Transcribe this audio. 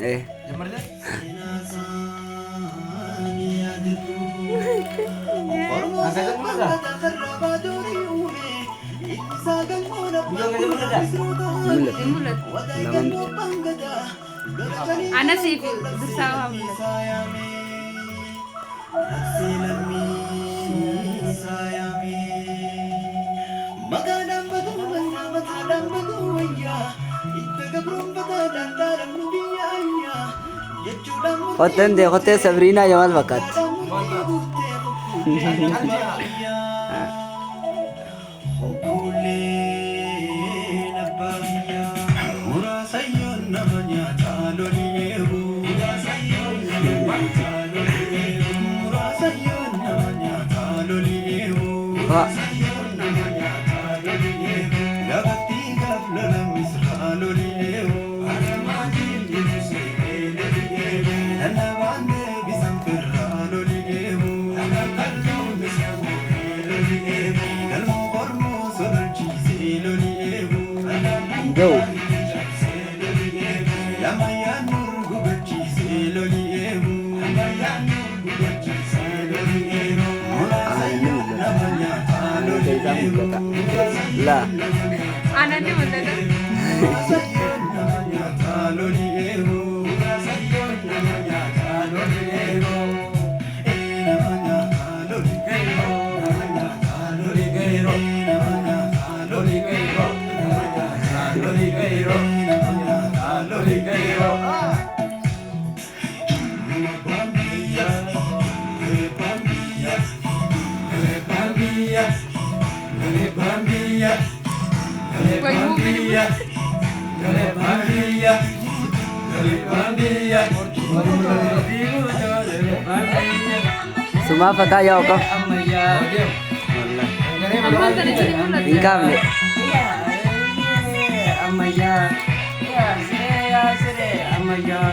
Eh. ጀመርለት Mulut. Laman. Ana sih bersama mulut. Hotel Sabrina Jamal Bakat. Pak. Go. Lah. Ana ni mulut. Semua apa tayo ko? Ampun tadi sini mulut. Income ni. Amaya, ya, saya, amaya.